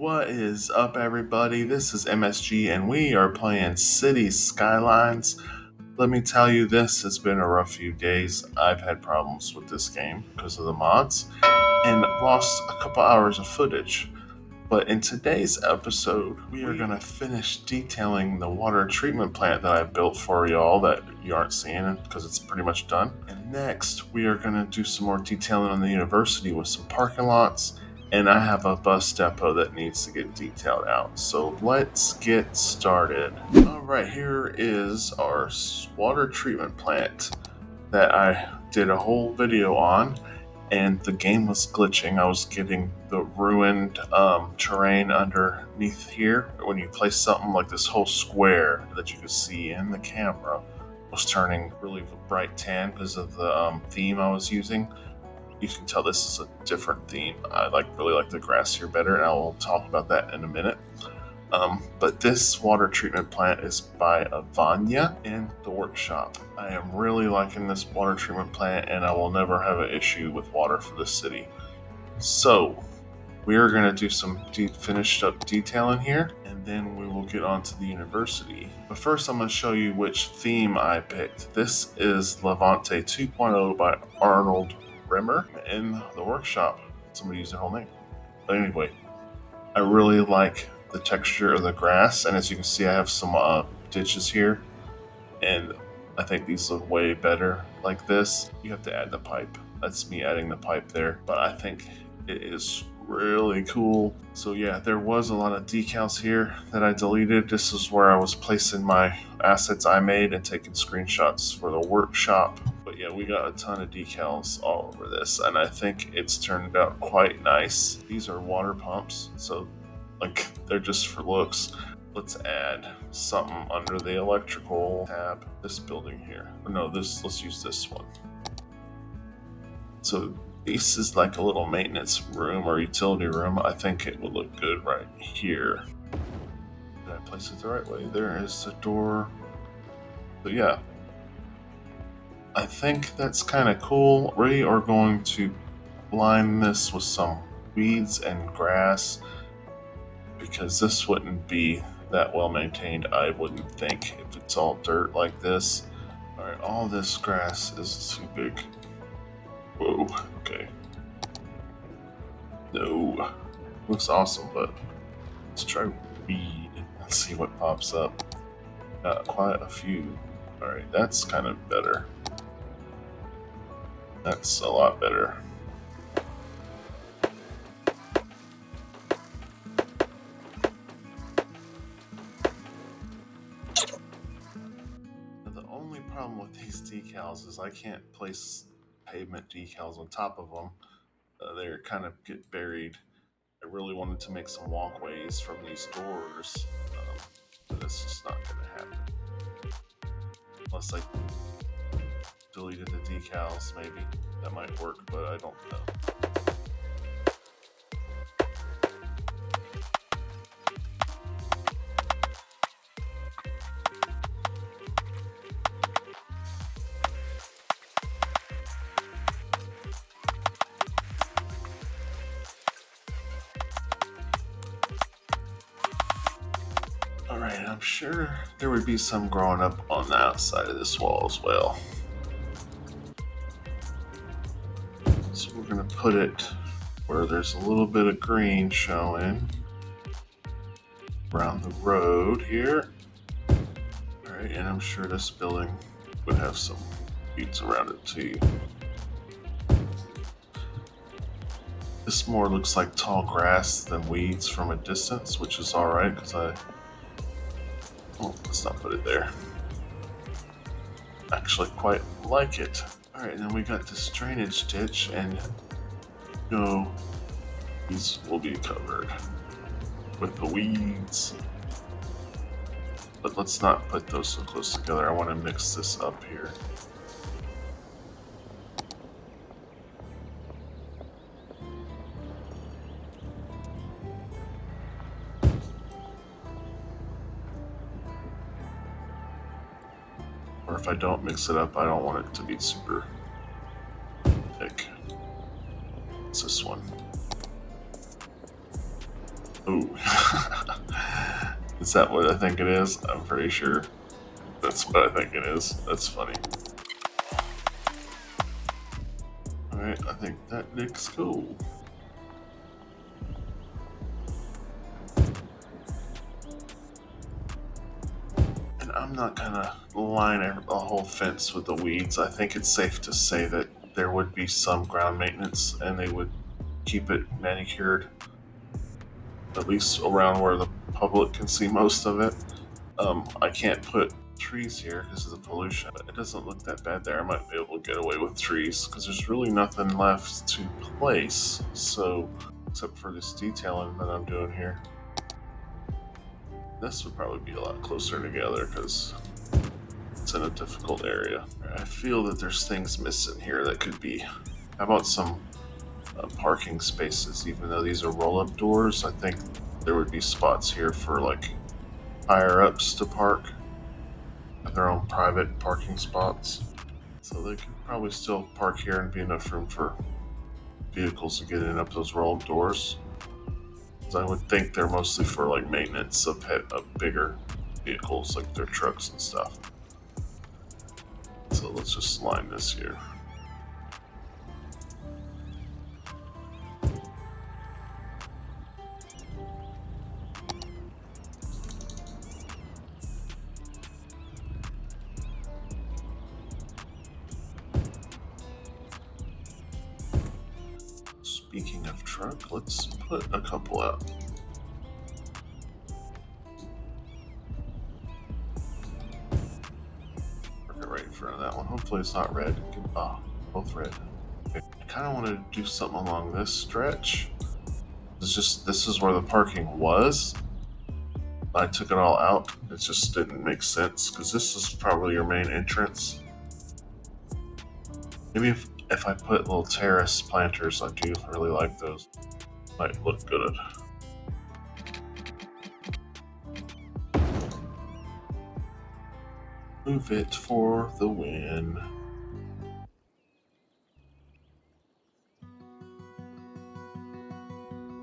What is up, everybody? This is MSG, and we are playing City Skylines. Let me tell you, this has been a rough few days. I've had problems with this game because of the mods and lost a couple hours of footage. But in today's episode, we are going to finish detailing the water treatment plant that I built for y'all that you aren't seeing because it's pretty much done. And next, we are going to do some more detailing on the university with some parking lots. And I have a bus depot that needs to get detailed out. So let's get started. Alright, here is our water treatment plant that I did a whole video on. And the game was glitching. I was getting the ruined terrain underneath here. When you place something like this whole square that you could see in the camera was turning really bright tan because of the theme I was using. You can tell this is a different theme. I really like the grass here better, and I will talk about that in a minute. But this water treatment plant is by Vanya in the workshop. I am really liking this water treatment plant, and I will never have an issue with water for the city. So we are going to do some finished up detailing here, and then we will get on to the university. But first, I'm going to show you which theme I picked. This is Levante 2.0 by Arnold Rimmer in the workshop. Somebody used their whole name. But anyway, I really like the texture of the grass, and as you can see, I have some ditches here, and I think these look way better like this. You have to add the pipe. That's me adding the pipe there, but I think it is really cool. So yeah, there was a lot of decals here that I deleted. This is where I was placing my assets I made and taking screenshots for the workshop. But yeah, we got a ton of decals all over this, and I think it's turned out quite nice. These are water pumps, so they're just for looks. Let's add something under the electrical tab. This building here. No, let's use this one. So this is like a little maintenance room or utility room. I think it would look good right here. Did I place it the right way? There is the door. But yeah, I think that's kind of cool. We are going to line this with some weeds and grass because this wouldn't be that well maintained, I wouldn't think, if it's all dirt like this. Alright, all this grass is too big. Whoa, okay. No. Looks awesome, but let's try weed and see what pops up. Got quite a few. Alright, that's kind of better. That's a lot better. The only problem with these decals is I can't place pavement decals on top of them. They kind of get buried. I really wanted to make some walkways from these doors, but it's just not going to happen. Unless I deleted the decals, maybe. That might work, but I don't know. Alright, I'm sure there would be some growing up on the outside of this wall as well. So we're going to put it where there's a little bit of green showing around the road here. Alright, and I'm sure this building would have some weeds around it too. This more looks like tall grass than weeds from a distance, which is alright because let's not put it there. Actually quite like it. Alright, then we got this drainage ditch, and these will be covered with the weeds. But let's not put those so close together. I want to mix this up here. Or if I don't mix it up, I don't want it to be super thick. It's this one. Ooh. Is that what I think it is? I'm pretty sure that's what I think it is. That's funny. Alright, I think that looks cool. And I'm not gonna line a whole fence with the weeds. I think it's safe to say that there would be some ground maintenance and they would keep it manicured, at least around where the public can see most of it. I can't put trees here because of the pollution, but it doesn't look that bad there. I might be able to get away with trees because there's really nothing left to place. So, except for this detailing that I'm doing here, this would probably be a lot closer together because it's in a difficult area. I feel that there's things missing here that could be. How about some parking spaces? Even though these are roll-up doors, I think there would be spots here for like higher ups to park, have their own private parking spots. So they could probably still park here and be enough room for vehicles to get in up those roll-up doors. Because I would think they're mostly for like maintenance of bigger vehicles, like their trucks and stuff. So let's just line this here. Speaking of truck, let's put a couple out. Park it right in front of that one. Hopefully it's not red. Both red. Okay. I kind of wanted to do something along this stretch. This is where the parking was. I took it all out. It just didn't make sense because this is probably your main entrance. Maybe if I put little terrace planters, I do really like those. Might look good. Move it for the win.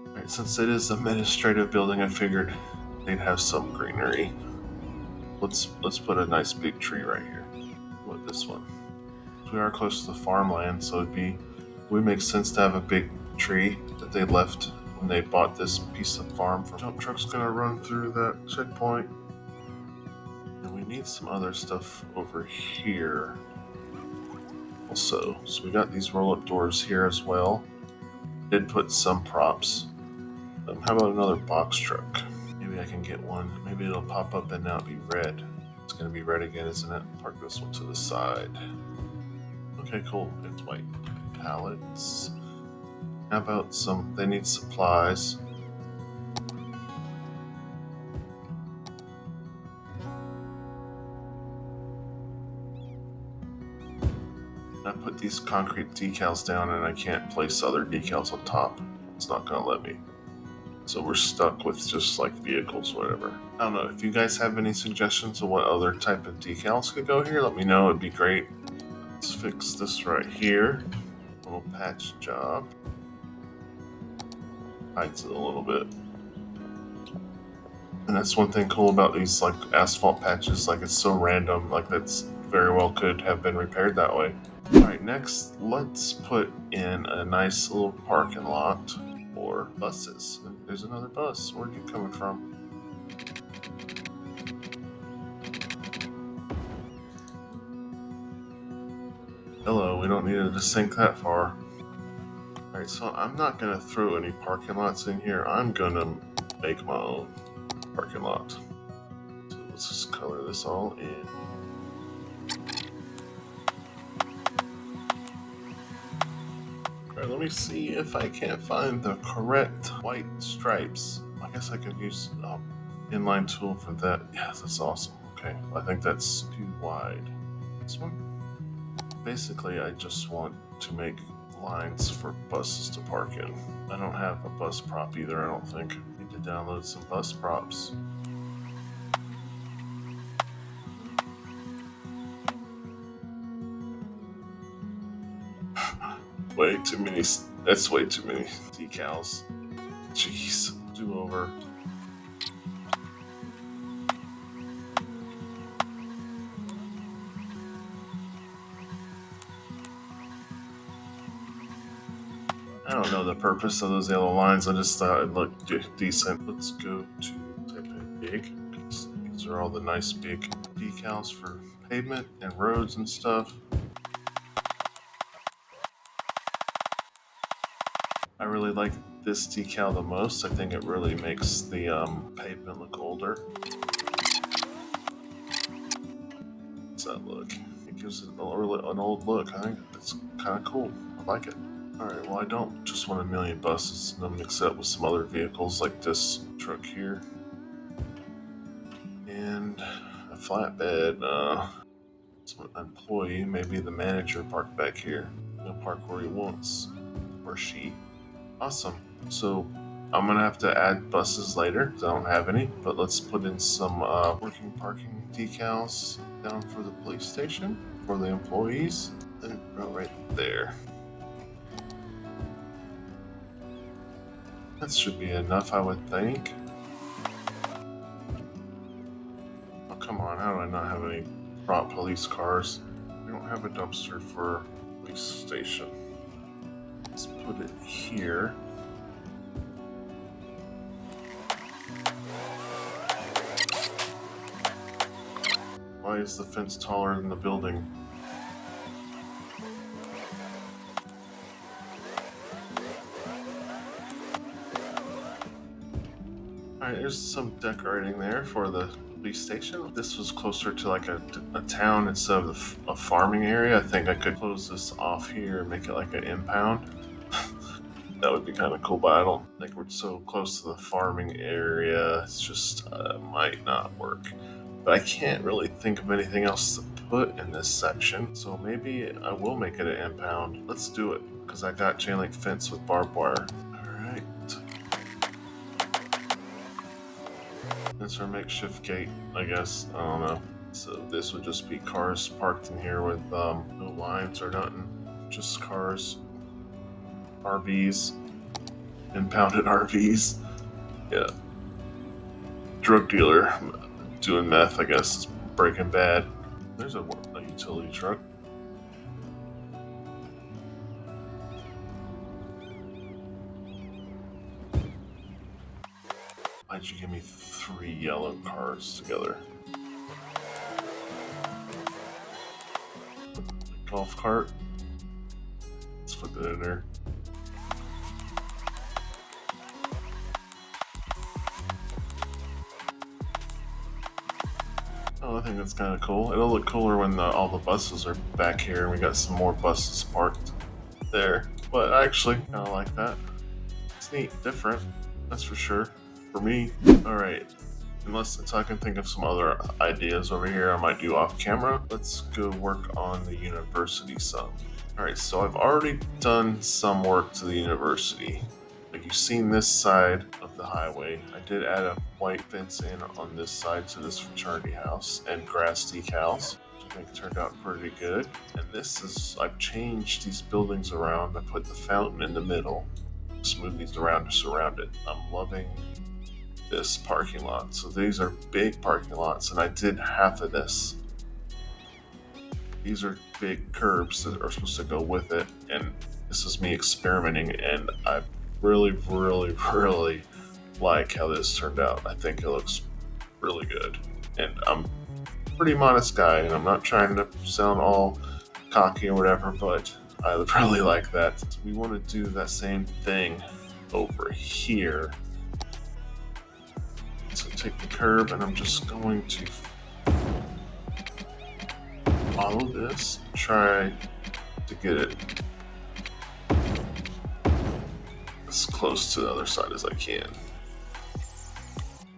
Alright, since it is an administrative building, I figured they'd have some greenery. Let's put a nice big tree right here. What, this one? We are close to the farmland, so it would make sense to have a big tree that they left when they bought this piece of farm. Dump truck's gonna run through that checkpoint. And we need some other stuff over here also. So we got these roll-up doors here as well. Did put some props. How about another box truck? Maybe I can get one. Maybe it'll pop up and now it'll be red. It's gonna be red again, isn't it? Park this one to the side. Okay, cool. It's white. Pallets. How about they need supplies. I put these concrete decals down and I can't place other decals on top. It's not gonna let me. So we're stuck with just like vehicles, whatever. I don't know, if you guys have any suggestions of what other type of decals could go here, let me know, it'd be great. Let's fix this right here. Little patch job. Hides it a little bit. And that's one thing cool about these like asphalt patches, like it's so random, like that's very well could have been repaired that way. Alright, next let's put in a nice little parking lot for buses. There's another bus. Where'd you coming from? Hello, we don't need it to sink that far. Alright, so I'm not gonna throw any parking lots in here. I'm gonna make my own parking lot. So let's just color this all in. Alright, let me see if I can't find the correct white stripes. I guess I could use inline tool for that. Yeah, that's awesome. Okay, I think that's too wide. This one? Basically, I just want to make lines for buses to park in. I don't have a bus prop either, I don't think. I need to download some bus props. Way too many. That's way too many decals. Jeez. do over. I don't know the purpose of those yellow lines. I just thought it looked decent. Let's go to type in big. These are all the nice big decals for pavement and roads and stuff. I really like this decal the most. I think it really makes the pavement look older. What's that look? It gives it an old look. I think it's kind of cool. I like it. Alright, well I don't just want a million buses. I'm gonna mix it up with some other vehicles like this truck here. And a flatbed. Some employee, maybe the manager, parked back here. He'll park where he wants. Or she. Awesome. So I'm gonna have to add buses later because I don't have any, but let's put in some working parking decals down for the police station for the employees. And right there. That should be enough, I would think. Oh, come on, how do I not have any prop police cars? We don't have a dumpster for police station. Let's put it here. Why is the fence taller than the building? Alright, there's some decorating there for the police station. This was closer to like a town instead of a farming area. I think I could close this off here and make it like an impound. That would be kind of cool, but I don't think we're so close to the farming area. It's just might not work. But I can't really think of anything else to put in this section, so maybe I will make it an impound. Let's do it, because I got chain link fence with barbed wire. Alright. That's our makeshift gate, I guess. I don't know. So this would just be cars parked in here with no lines or nothing. Just cars. RVs. Impounded RVs. Yeah. Drug dealer doing meth, I guess, is Breaking Bad. There's a utility truck. Why'd you give me 3 yellow cars together? Golf cart. Let's put that in there. Oh, I think that's kind of cool. It'll look cooler when all the buses are back here and we got some more buses parked there. But I actually kind of like that. It's neat, different, that's for sure. For me. Alright, unless I can think of some other ideas over here I might do off camera, let's go work on the university some. Alright, so I've already done some work to the university. Like you've seen this side of the highway. I did add a white fence in on this side to this fraternity house and grass decals, which I think turned out pretty good. And this is, I've changed these buildings around. I put the fountain in the middle, smooth these around to surround it. I'm loving this parking lot. So these are big parking lots, and I did half of this. These are big curbs that are supposed to go with it, and this is me experimenting, and I really like how this turned out. I think it looks really good, and I'm a pretty modest guy, and I'm not trying to sound all cocky or whatever, but I really like that. So we want to do that same thing over here. So take the curb, and I'm just going to follow this, try to get it as close to the other side as I can.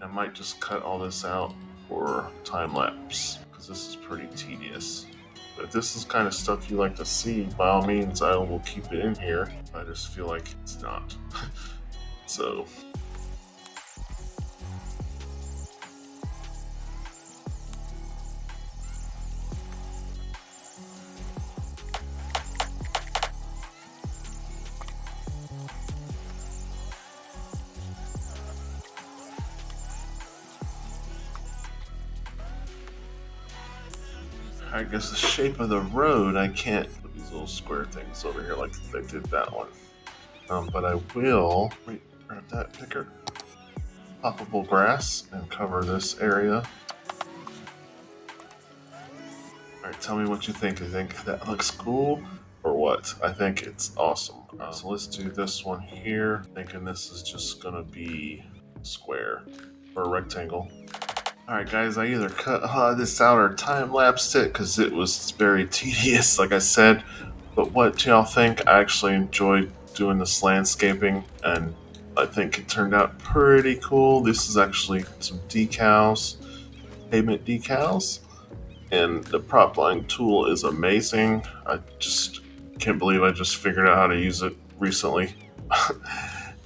I might just cut all this out for time lapse, because this is pretty tedious. But if this is kind of stuff you like to see, by all means I will keep it in here. I just feel like it's not. So I guess the shape of the road, I can't put these little square things over here like they did that one. But I will, wait, grab that picker, poppable grass, and cover this area. Alright, tell me what you think. You think that looks cool or what? I think it's awesome. So let's do this one here. Thinking this is just gonna be square or a rectangle. Alright guys, I either cut this out or time-lapsed it because it was very tedious, like I said. But what y'all think? I actually enjoyed doing this landscaping and I think it turned out pretty cool. This is actually some decals, pavement decals. And the prop line tool is amazing. I just can't believe I just figured out how to use it recently.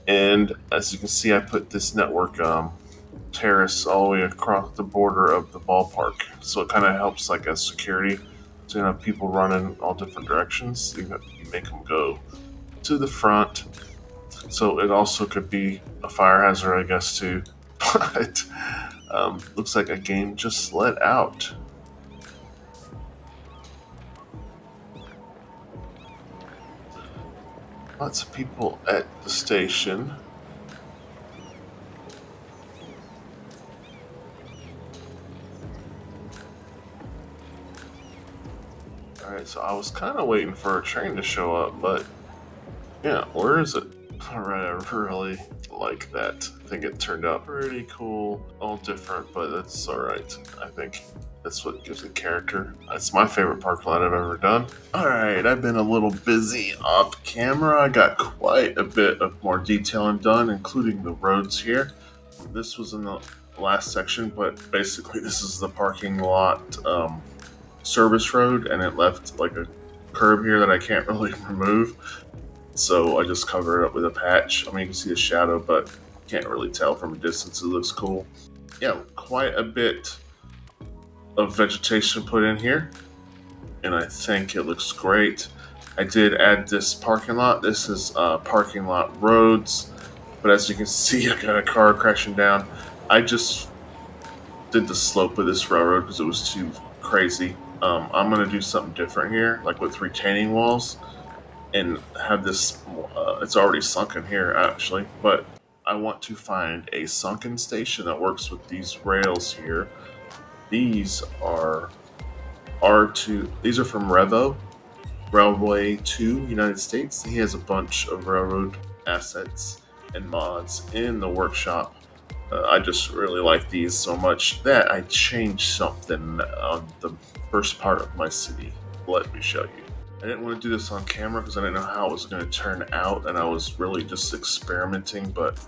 And as you can see, I put this network terrace all the way across the border of the ballpark, so it kind of helps like as security. So you have people running all different directions. You make them go to the front. So it also could be a fire hazard, I guess, too. But looks like a game just let out. Lots of people at the station. Alright, so I was kind of waiting for a train to show up, but yeah, where is it? Alright, I really like that. I think it turned out pretty cool. All different, but that's alright. I think that's what gives it character. It's my favorite parking lot I've ever done. Alright, I've been a little busy off camera. I got quite a bit of more detailing done, including the roads here. This was in the last section, but basically this is the parking lot service road, and it left like a curb here that I can't really remove. So I just cover it up with a patch. I mean, you can see the shadow, but you can't really tell from a distance. It looks cool. Yeah, quite a bit of vegetation put in here, and I think it looks great. I did add this parking lot. This is parking lot roads, but as you can see, I got a car crashing down. I just did the slope of this railroad because it was too crazy. I'm gonna do something different here, like with retaining walls, and have this. It's already sunken here, actually, but I want to find a sunken station that works with these rails here. These are R2. These are from Revo, Railway 2, United States. He has a bunch of railroad assets and mods in the workshop. I just really like these so much that I changed something on the first part of my city. Let me show you. I didn't want to do this on camera because I didn't know how it was going to turn out, and I was really just experimenting, but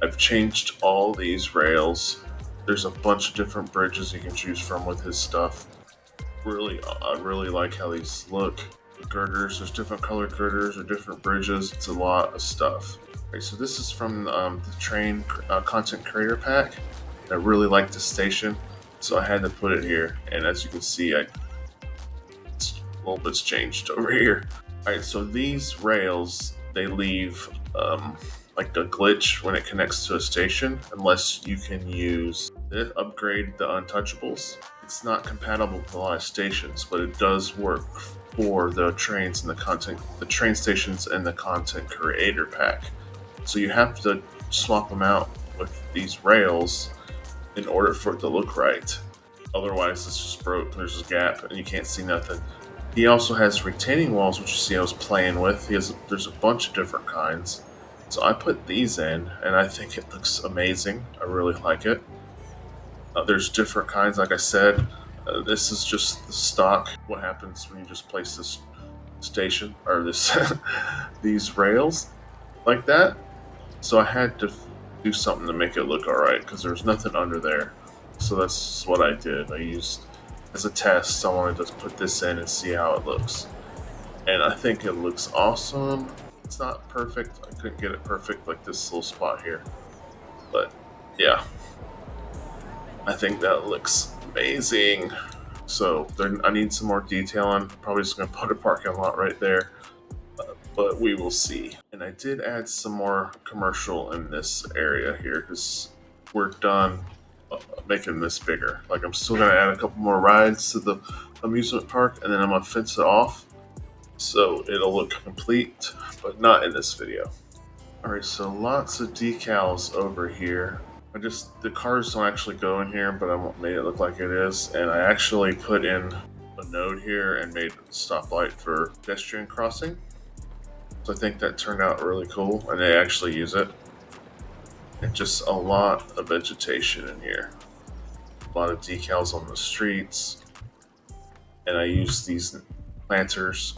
I've changed all these rails. There's a bunch of different bridges you can choose from with his stuff. I really like how these look. The girders, there's different colored girders or different bridges. It's a lot of stuff. Okay, so this is from the train content creator pack. I really like the station, so I had to put it here. And as you can see, a little bit's changed over here. All right, so these rails, they leave like a glitch when it connects to a station, unless you can upgrade the untouchables. It's not compatible with a lot of stations, but it does work for the trains and the train stations and the content creator pack. So you have to swap them out with these rails in order for it to look right. Otherwise, it's just broke. There's a gap and you can't see nothing. He also has retaining walls, which you see I was playing with. There's a bunch of different kinds. So I put these in, and I think it looks amazing. I really like it. There's different kinds, like I said. This is just the stock. What happens when you just place this station or this these rails like that? So I had to do something to make it look alright because there's nothing under there. So that's what I did. I used, as a test, I wanted to put this in and see how it looks. And I think it looks awesome. It's not perfect. I couldn't get it perfect like this little spot here. But yeah, I think that looks amazing. So I need some more detailing. Probably just going to put a parking lot right there. But we will see. And I did add some more commercial in this area here because we're done making this bigger. Like I'm still gonna add a couple more rides to the amusement park, and then I'm gonna fence it off so it'll look complete, but not in this video. Alright, so lots of decals over here. The cars don't actually go in here, but I made it look like it is, and I actually put in a node here and made a stoplight for pedestrian crossing. So I think that turned out really cool, and they actually use it. And just a lot of vegetation in here. A lot of decals on the streets. And I use these planters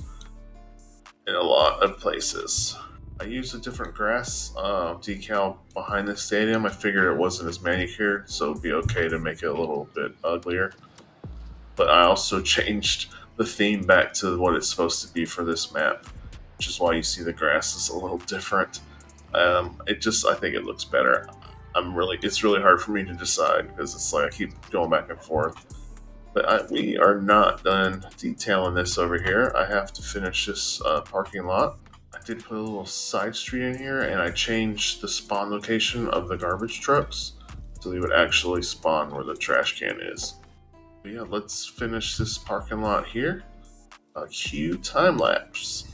in a lot of places. I used a different grass decal behind the stadium. I figured it wasn't as manicured, so it'd be okay to make it a little bit uglier. But I also changed the theme back to what it's supposed to be for this map, which is why you see the grass is a little different. I think it looks better. It's really hard for me to decide because it's like I keep going back and forth. But we are not done detailing this over here. I have to finish this parking lot. I did put a little side street in here, and I changed the spawn location of the garbage trucks so they would actually spawn where the trash can is. But yeah, let's finish this parking lot here. Cue time lapse.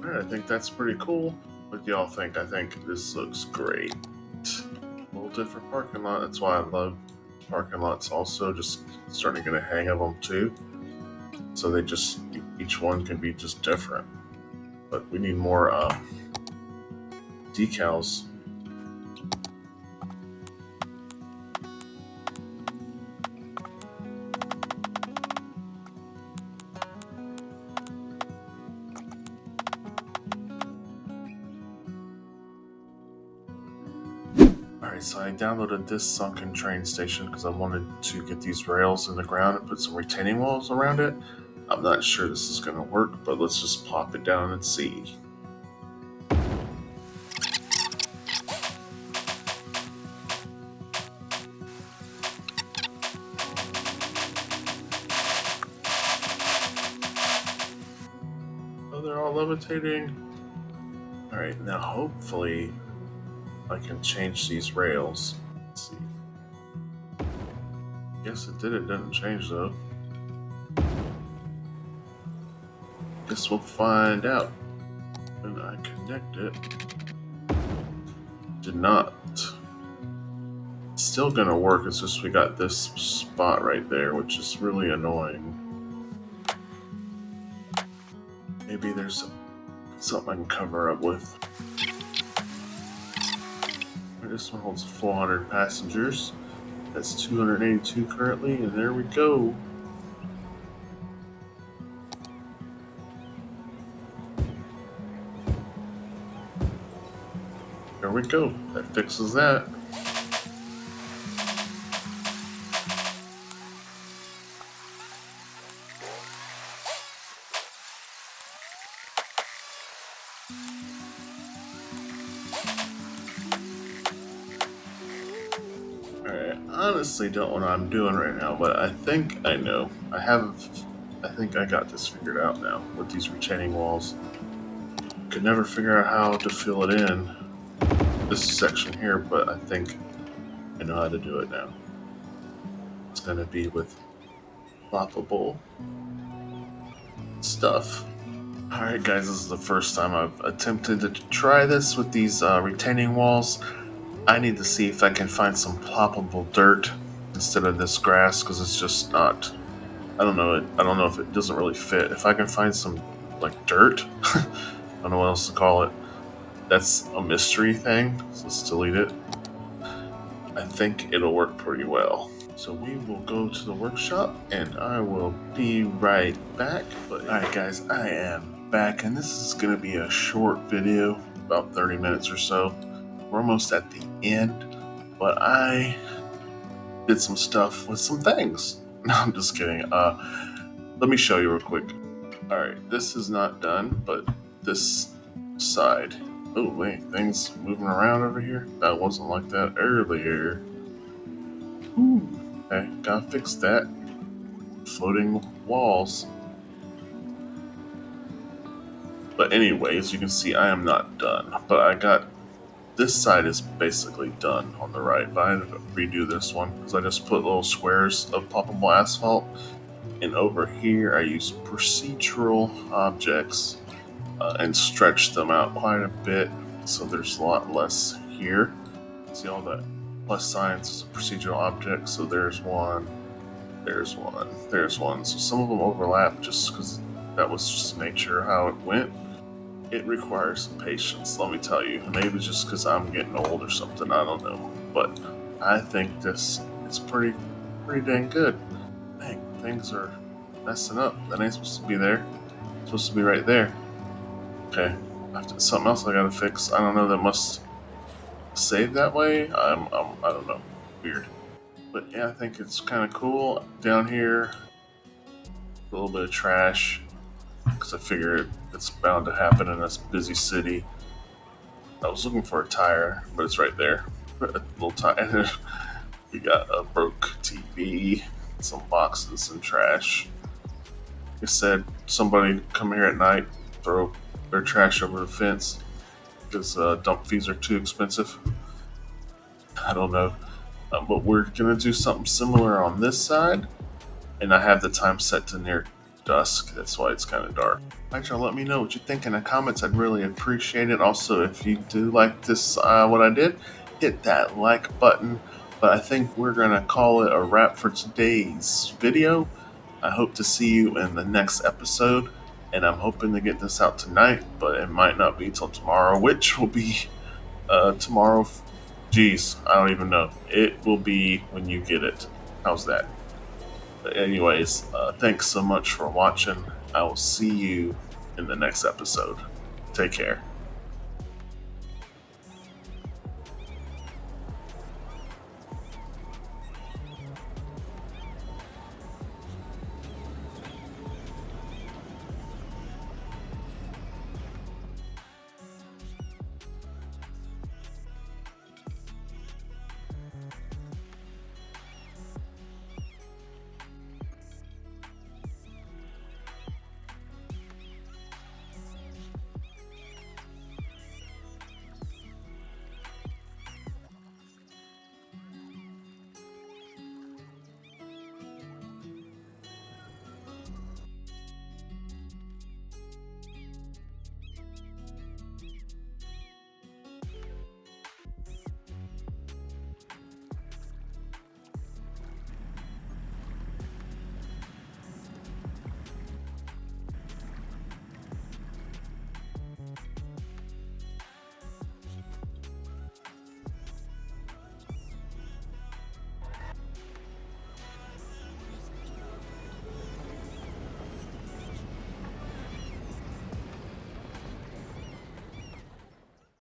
Alright, I think that's pretty cool. What do y'all think? I think this looks great. A little different parking lot. That's why I love parking lots also. Just starting to get a hang of them too. So each one can be just different. But we need more decals. Alright, so I downloaded this sunken train station because I wanted to get these rails in the ground and put some retaining walls around it. I'm not sure this is going to work, but let's just pop it down and see. Oh, they're all levitating. Alright, now hopefully I can change these rails. Let's see. Yes, it didn't change though. Guess we'll find out when I connect it. Did not. It's still gonna work, it's just we got this spot right there, which is really annoying. Maybe there's something I can cover up with. This one holds 400 passengers. That's 282 currently, and there we go. There we go. That fixes that. honestly don't know what I'm doing right now, but I think I know. I think I got this figured out now with these retaining walls. Could never figure out how to fill it in this section here, but I think I know how to do it now. It's gonna be with ploppable stuff. Alright guys, this is the first time I've attempted to try this with these retaining walls. I need to see if I can find some ploppable dirt instead of this grass, because it's just not, I don't know if it doesn't really fit. If I can find some like dirt, I don't know what else to call it. That's a mystery thing, so let's delete it. I think it'll work pretty well. So we will go to the workshop and I will be right back. But alright guys, I am back and this is gonna be a short video, about 30 minutes or so. We're almost at the end, but I did some stuff with some things. No, I'm just kidding. Let me show you real quick. Alright, this is not done, but this side. Oh wait, things moving around over here? That wasn't like that earlier. Ooh, okay, gotta fix that. Floating walls. But anyway, as you can see, I am not done. But I got, this side is basically done on the right, but I had to redo this one because I just put little squares of ploppable asphalt. And over here, I use procedural objects and stretch them out quite a bit, so there's a lot less here. See all that plus signs is a procedural object, so there's one, there's one, there's one. So some of them overlap just because that was just nature how it went. It requires some patience, let me tell you. Maybe it's just because I'm getting old or something, I don't know. But I think this is pretty dang good. Dang, things are messing up. That ain't supposed to be there. It's supposed to be right there. Okay, something else I gotta fix. I don't know, that must save that way? I don't know. Weird. But yeah, I think it's kind of cool. Down here, a little bit of trash, because I figure it's bound to happen in this busy city. I was looking for a tire, but it's right there. A little tire. We got a broke TV, some boxes and trash. Like I said, somebody come here at night, throw their trash over the fence because dump fees are too expensive. I don't know. But we're going to do something similar on this side. And I have the time set to near dusk. That's why it's kind of dark. Alright, y'all, let me know what you think in the comments. I'd really appreciate it. Also, if you do like this, what I did, hit that like button. But I think we're going to call it a wrap for today's video. I hope to see you in the next episode. And I'm hoping to get this out tonight, but it might not be till tomorrow, which will be tomorrow. Geez, I don't even know. It will be when you get it. How's that? But anyways, thanks so much for watching. I will see you in the next episode. Take care.